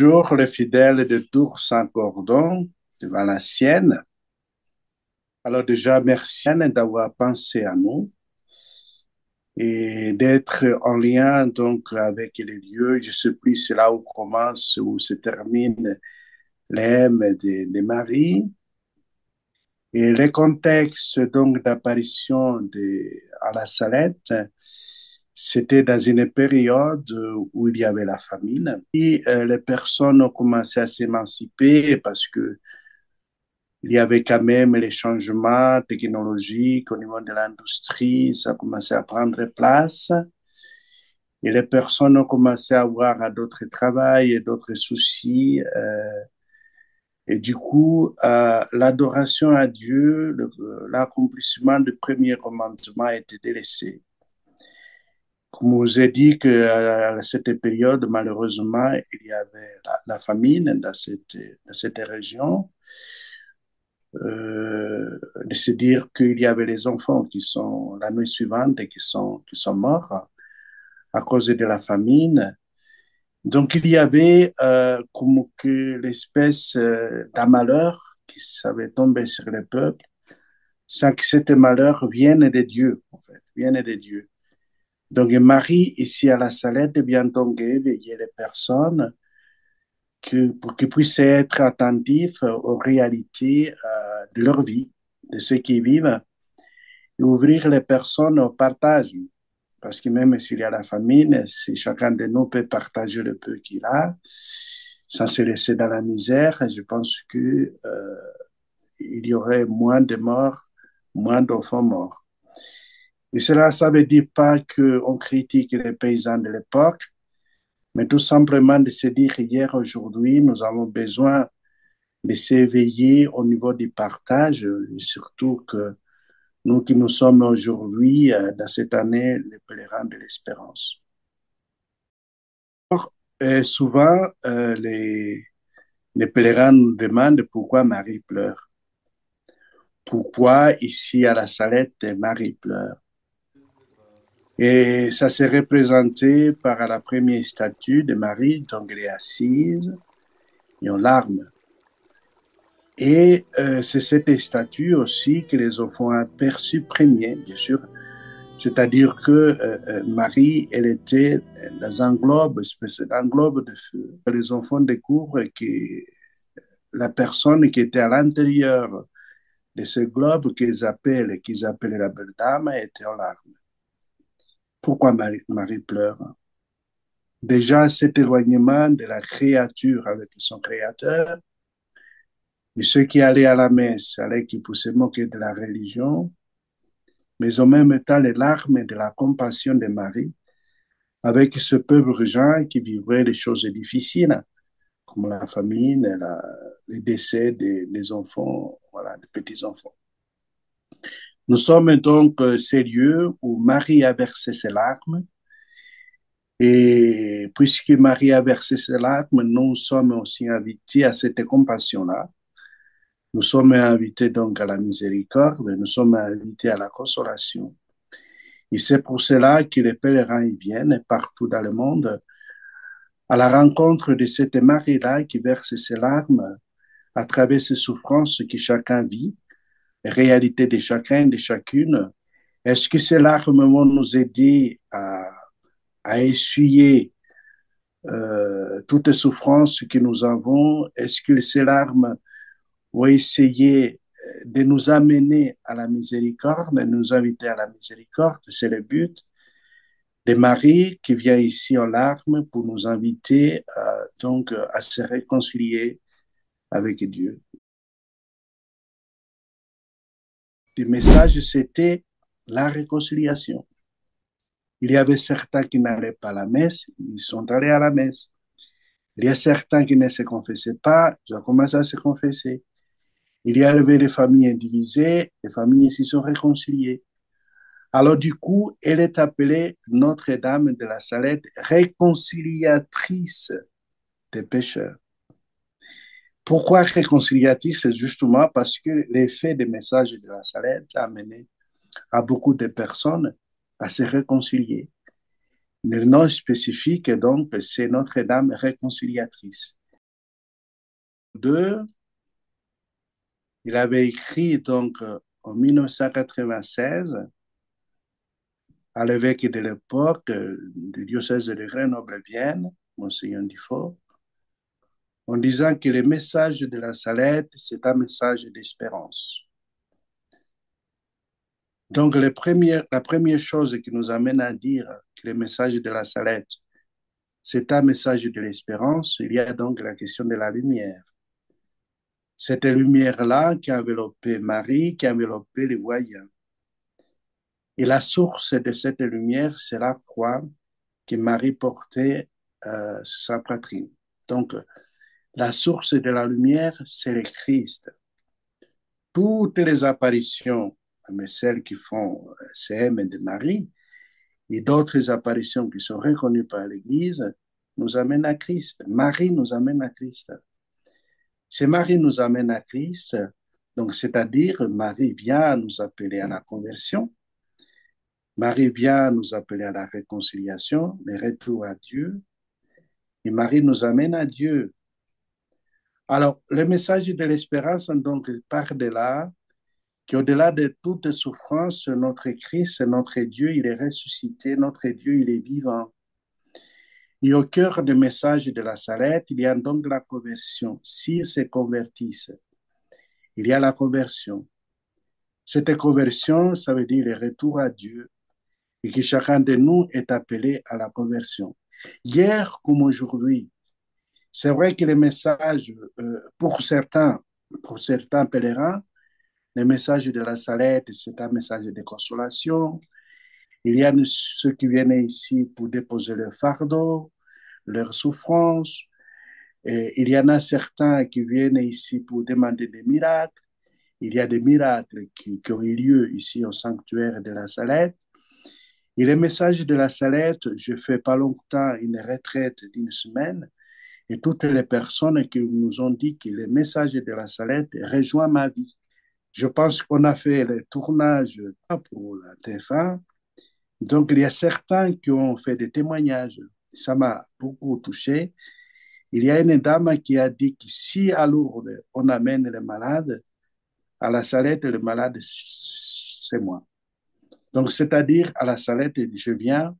Bonjour, les fidèles de Tours-Saint-Cordon, devant la sienne. Alors déjà, merci Anne, d'avoir pensé à nous et d'être en lien donc avec les lieux. Je ne sais plus c'est là où commence, où se termine l'hymne de Marie. Et le contexte donc d'apparition à la Salette, c'était dans une période où il y avait la famine. Et les personnes ont commencé à s'émanciper parce que il y avait quand même les changements technologiques au niveau de l'industrie, ça a commencé à prendre place et les personnes ont commencé à avoir d'autres travails et d'autres soucis. Et du coup, l'adoration à Dieu, l'accomplissement du premier commandement a été délaissé. Comme je vous ai dit qu'à cette période, malheureusement, il y avait la famine dans cette région. De se dire qu'il y avait les enfants qui sont la nuit suivante et qui sont morts à cause de la famine. Donc il y avait comme que l'espèce d'un malheur qui savait tomber sur le peuple sans que ce malheur vienne de Dieu, en fait, vienne de Dieu. Donc Marie, ici à la Salette, vient donc éveiller les personnes pour qu'ils puissent être attentifs aux réalités de leur vie, de ceux qui vivent et ouvrir les personnes au partage. Parce que même s'il y a la famine, si chacun de nous peut partager le peu qu'il a, sans se laisser dans la misère, je pense que il y aurait moins de morts, moins d'enfants morts. Et cela, ça veut dire pas qu'on critique les paysans de l'époque, mais tout simplement de se dire hier, aujourd'hui, nous avons besoin de s'éveiller au niveau du partage, et surtout que nous qui nous sommes aujourd'hui, dans cette année, les pèlerins de l'espérance. Or, souvent, les pèlerins nous demandent pourquoi Marie pleure. Pourquoi ici à la Salette, Marie pleure. Et ça s'est représenté par la première statue de Marie, donc elle est assise et en larmes. Et c'est cette statue aussi que les enfants ont aperçu premier, bien sûr. C'est-à-dire que Marie, elle était dans un globe, un globe de feu. Les enfants découvrent que la personne qui était à l'intérieur de ce globe qu'ils appellent la belle dame, était en larmes. Pourquoi Marie pleure? Déjà, cet éloignement de la créature avec son créateur, et ceux qui allaient à la messe, allaient qui pour se moquer de la religion, mais en même temps les larmes de la compassion de Marie avec ce pauvre gens qui vivrait des choses difficiles, comme la famine, les décès des enfants, voilà, des petits-enfants. Nous sommes donc ces lieux où Marie a versé ses larmes, et puisque Marie a versé ses larmes, nous sommes aussi invités à cette compassion-là. Nous sommes invités donc à la miséricorde, nous sommes invités à la consolation. Et c'est pour cela que les pèlerins y viennent partout dans le monde à la rencontre de cette Marie-là qui verse ses larmes à travers ces souffrances que chacun vit, les réalités de chacun, de chacune. Est-ce que ces larmes vont nous aider à essuyer toutes les souffrances que nous avons? Est-ce que ces larmes vont essayer de nous amener à la miséricorde, de nous inviter à la miséricorde? C'est le but de Marie qui vient ici en larmes pour nous inviter donc à se réconcilier avec Dieu. Le message, c'était la réconciliation. Il y avait certains qui n'allaient pas à la messe, ils sont allés à la messe. Il y a certains qui ne se confessaient pas, ils ont commencé à se confesser. Il y avait des familles indivisées, les familles s'y sont réconciliées. Alors du coup, elle est appelée Notre-Dame de la Salette, réconciliatrice des pécheurs. Pourquoi réconciliatrice? C'est justement parce que l'effet des messages de la Salette a amené à beaucoup de personnes à se réconcilier. Le nom spécifique, donc, c'est Notre-Dame réconciliatrice. II, il avait écrit donc en 1996 à l'évêque de l'époque du diocèse de Grenoble-Vienne, Monseigneur Dufault, en disant que le message de la Salette, c'est un message d'espérance. Donc, la première chose qui nous amène à dire que le message de la Salette, c'est un message de l'espérance, il y a donc la question de la lumière. Cette lumière-là qui a enveloppé Marie, qui a enveloppé les voyants. Et la source de cette lumière, c'est la croix que Marie portait sur sa poitrine. Donc, la source de la lumière, c'est le Christ. Toutes les apparitions, mais celles qui font CM de Marie, et d'autres apparitions qui sont reconnues par l'Église, nous amènent à Christ. Marie nous amène à Christ. Si Marie nous amène à Christ, donc c'est-à-dire Marie vient nous appeler à la conversion, Marie vient nous appeler à la réconciliation, le retour à Dieu, et Marie nous amène à Dieu. Alors, le message de l'espérance, donc, part de là, qu'au-delà de toute souffrance, notre Christ, notre Dieu, il est ressuscité, notre Dieu, il est vivant. Et au cœur du message de la Salette, il y a donc la conversion. S'ils se convertissent, il y a la conversion. Cette conversion, ça veut dire le retour à Dieu et que chacun de nous est appelé à la conversion. Hier comme aujourd'hui, c'est vrai que les messages, pour certains pèlerins, le message de la Salette, c'est un message de consolation. Il y a ceux qui viennent ici pour déposer leur fardeau, leur souffrance. Et il y en a certains qui viennent ici pour demander des miracles. Il y a des miracles qui ont eu lieu ici au sanctuaire de la Salette. Et le message de la Salette, je fais pas longtemps une retraite d'une semaine et toutes les personnes qui nous ont dit que le message de la Salette rejoint ma vie. Je pense qu'on a fait le tournage pour la TF1. Donc, il y a certains qui ont fait des témoignages. Ça m'a beaucoup touché. Il y a une dame qui a dit que si à Lourdes, on amène les malades, à la Salette, le malade, c'est moi. Donc, c'est-à-dire, à la Salette, je viens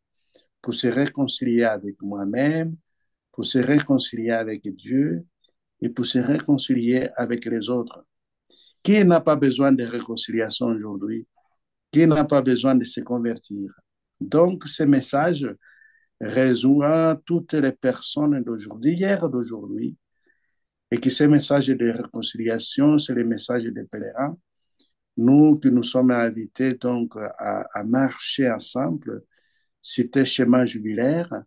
pour se réconcilier avec moi-même, pour se réconcilier avec Dieu et pour se réconcilier avec les autres. Qui n'a pas besoin de réconciliation aujourd'hui? Qui n'a pas besoin de se convertir? Donc, ce message rejoint toutes les personnes d'aujourd'hui, hier d'aujourd'hui, et que ce message de réconciliation, c'est le message des pèlerins. Nous qui nous sommes invités donc à marcher ensemble, c'était schéma jubilaire,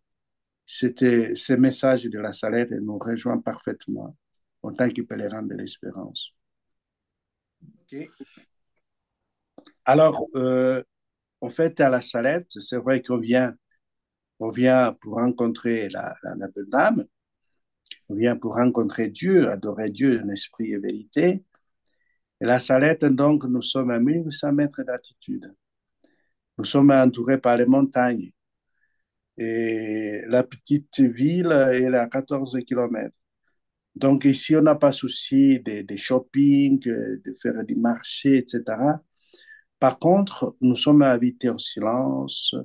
c'était ce message de la Salette et nous rejoint parfaitement en tant que pèlerins de l'espérance. Okay. Alors, en fait, à la Salette, c'est vrai on vient pour rencontrer la belle dame, on vient pour rencontrer Dieu, adorer Dieu en esprit et vérité. Et la Salette, donc, nous sommes à 1800 mètres d'altitude. Nous sommes entourés par les montagnes. Et la petite ville elle est à 14 kilomètres. Donc ici, on n'a pas souci de shopping, de faire des marchés, etc. Par contre, nous sommes invités au silence,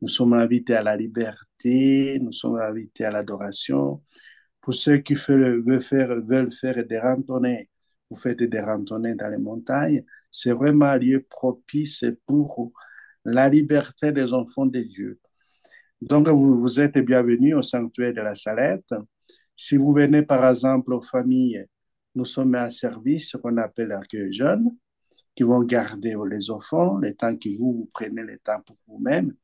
nous sommes invités à la liberté, nous sommes invités à l'adoration. Pour ceux qui veulent faire des randonnées, vous faites des randonnées dans les montagnes, c'est vraiment un lieu propice pour la liberté des enfants de Dieu. Donc, vous êtes bienvenus au sanctuaire de la Salette. Si vous venez, par exemple, aux familles, nous sommes un service qu'on appelle accueil jeune, qui vont garder les enfants, le temps que vous prenez le temps pour vous-même.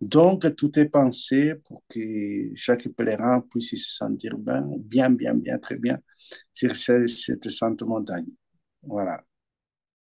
Donc, tout est pensé pour que chaque pèlerin puisse se sentir bien, très bien sur cette sainte montagne. Voilà.